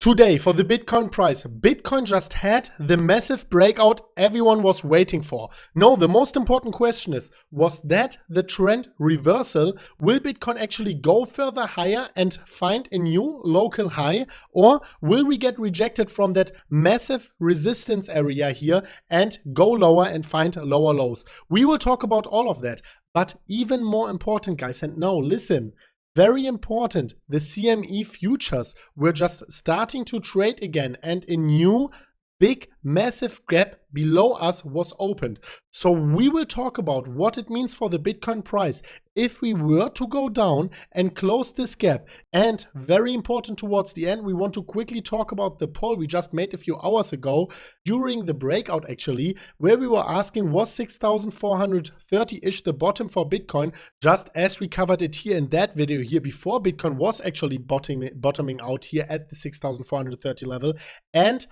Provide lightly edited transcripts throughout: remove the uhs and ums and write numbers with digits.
Today for the Bitcoin price, Bitcoin just had the massive breakout everyone was waiting for. No, the most important question is, was that the trend reversal? Will Bitcoin actually go further higher and find a new local high? Or will we get rejected from that massive resistance area here and go lower and find lower lows? We will talk about all of that. But even more important, guys, and now listen. Very important, the CME futures were just starting to trade again and a new big massive gap below us was opened. So we will talk about what it means for the Bitcoin price if we were to go down and close this gap. And very important, towards the end, we want to quickly talk about the poll we just made a few hours ago during the breakout actually, where we were asking, was 6,430-ish the bottom for Bitcoin, just as we covered it here in that video here before Bitcoin was actually bottoming out here at the 6,430 level. And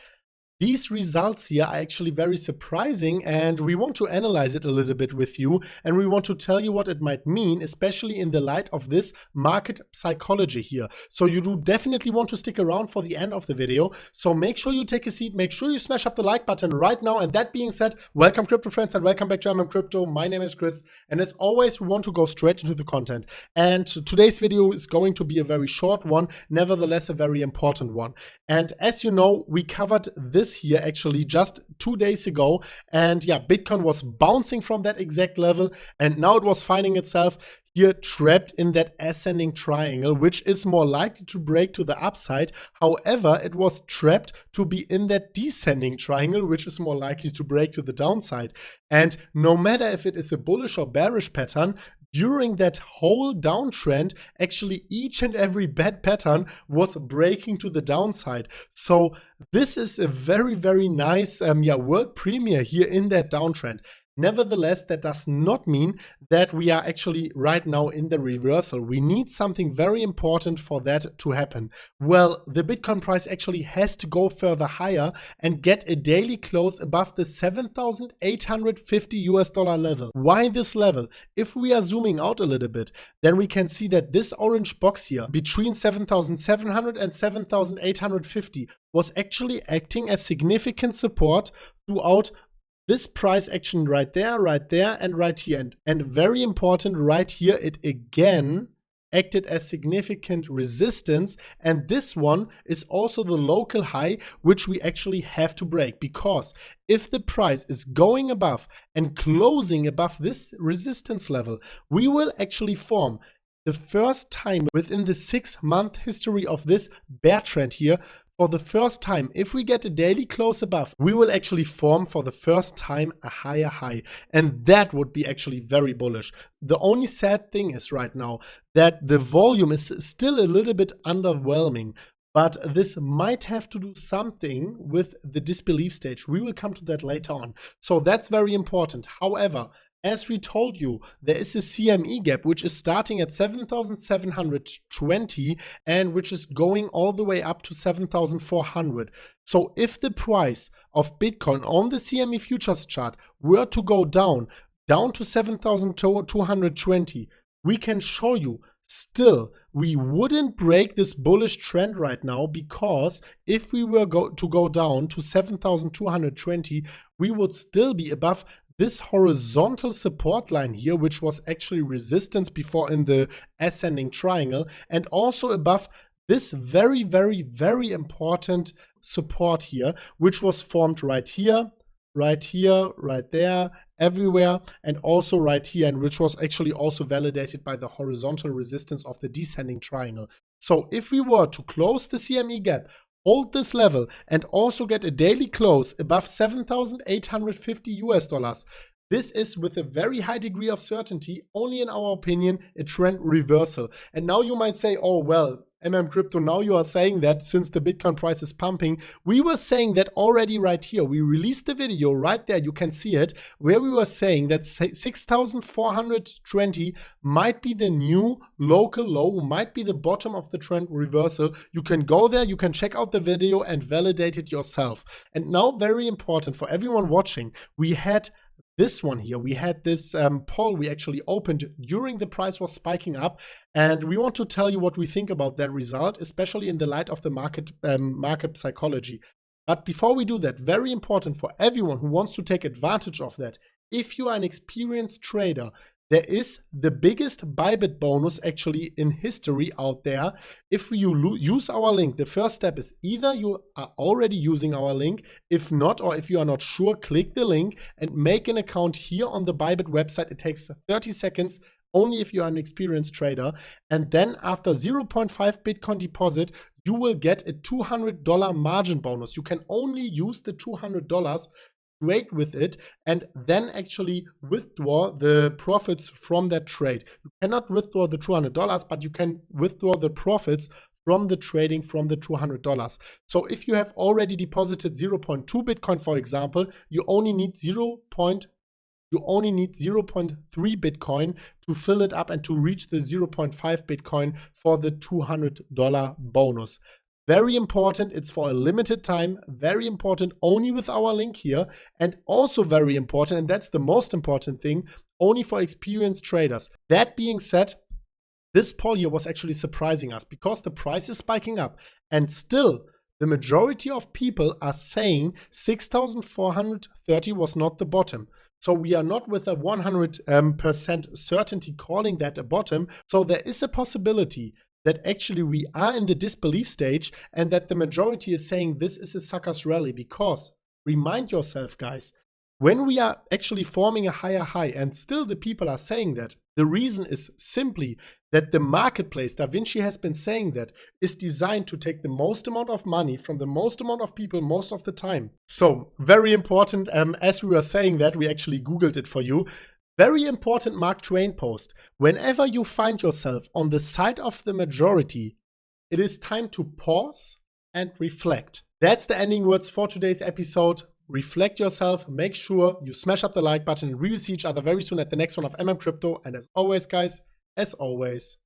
these results here are actually very surprising, and we want to analyze it a little bit with you, and we want to tell you what it might mean, especially in the light of this market psychology here. So you do definitely want to stick around for the end of the video. So make sure you take a seat, make sure you smash up the like button right now. And that being said, welcome crypto friends and welcome back to MMCrypto. My name is Chris, and as always, we want to go straight into the content. And today's video is going to be a very short one, nevertheless a very important one. And as you know, we covered this here actually just 2 days ago, and yeah, Bitcoin was bouncing from that exact level, and now it was finding itself here trapped in that ascending triangle, which is more likely to break to the upside. However, it was trapped to be in that descending triangle, which is more likely to break to the downside. And no matter if it is a bullish or bearish pattern, during that whole downtrend, actually each and every bad pattern was breaking to the downside. So this is a very, very nice world premiere here in that downtrend. Nevertheless, that does not mean that we are actually right now in the reversal. We need something very important for that to happen. Well, the Bitcoin price actually has to go further higher and get a daily close above the $7,850 level. Why this level? If we are zooming out a little bit, then we can see that this orange box here between 7,700 and 7,850 was actually acting as significant support throughout this price action right there, and right here. And very important, right here, it again acted as significant resistance. And this one is also the local high, which we actually have to break. Because if the price is going above and closing above this resistance level, we will actually form the first time within the 6-month history of this bear trend here. For the first time, if we get a daily close above, we will actually form for the first time a higher high. And that would be actually very bullish. The only sad thing is right now that the volume is still a little bit underwhelming. But this might have to do something with the disbelief stage. We will come to that later on. So that's very important. However, as we told you, there is a CME gap which is starting at 7,720 and which is going all the way up to 7,400. So if the price of Bitcoin on the CME futures chart were to go down to 7,220, we can show you still we wouldn't break this bullish trend right now, because if we were to go down to 7,220, we would still be above this horizontal support line here, which was actually resistance before in the ascending triangle, and also above this very, very, very important support here, which was formed right here, right there, everywhere, and also right here, and which was actually also validated by the horizontal resistance of the descending triangle. So if we were to close the CME gap, hold this level, and also get a daily close above $7,850, this is with a very high degree of certainty, only in our opinion, a trend reversal. And now you might say, oh, well, MMCrypto, now you are saying that since the Bitcoin price is pumping. We were saying that already right here. We released the video right there, you can see it, where we were saying that 6,420 might be the new local low, might be the bottom of the trend reversal. You can go there, you can check out the video and validate it yourself. And now, very important for everyone watching, we had this one here, we had this poll we actually opened during the price was spiking up, and we want to tell you what we think about that result, especially in the light of the market psychology. But before we do that, very important for everyone who wants to take advantage of that, if you are an experienced trader, there is the biggest Bybit bonus actually in history out there. If you use our link, the first step is either you are already using our link. If not, or if you are not sure, click the link and make an account here on the Bybit website. It takes 30 seconds, only if you are an experienced trader. And then after 0.5 Bitcoin deposit, you will get a $200 margin bonus. You can only use the $200, trade with it, and then actually withdraw the profits from that trade. You cannot withdraw the $200, but you can withdraw the profits from the trading from the $200. So if you have already deposited 0.2 Bitcoin, for example, you only need 0.3 Bitcoin to fill it up and to reach the 0.5 Bitcoin for the $200 bonus. Very important, it's for a limited time, very important, only with our link here, and also very important, and that's the most important thing, only for experienced traders. That being said, this poll here was actually surprising us because the price is spiking up, and still the majority of people are saying 6,430 was not the bottom. So we are not with a 100% certainty calling that a bottom. So there is a possibility that actually we are in the disbelief stage and that the majority is saying this is a sucker's rally, because remind yourself, guys, when we are actually forming a higher high and still the people are saying that, the reason is simply that the marketplace, Da Vinci has been saying that, is designed to take the most amount of money from the most amount of people most of the time. So very important, as we were saying that, we actually Googled it for you. Very important Mark Twain post. Whenever you find yourself on the side of the majority, it is time to pause and reflect. That's the ending words for today's episode. Reflect yourself, make sure you smash up the like button, and we will see each other very soon at the next one of MMCrypto. And as always, guys, as always,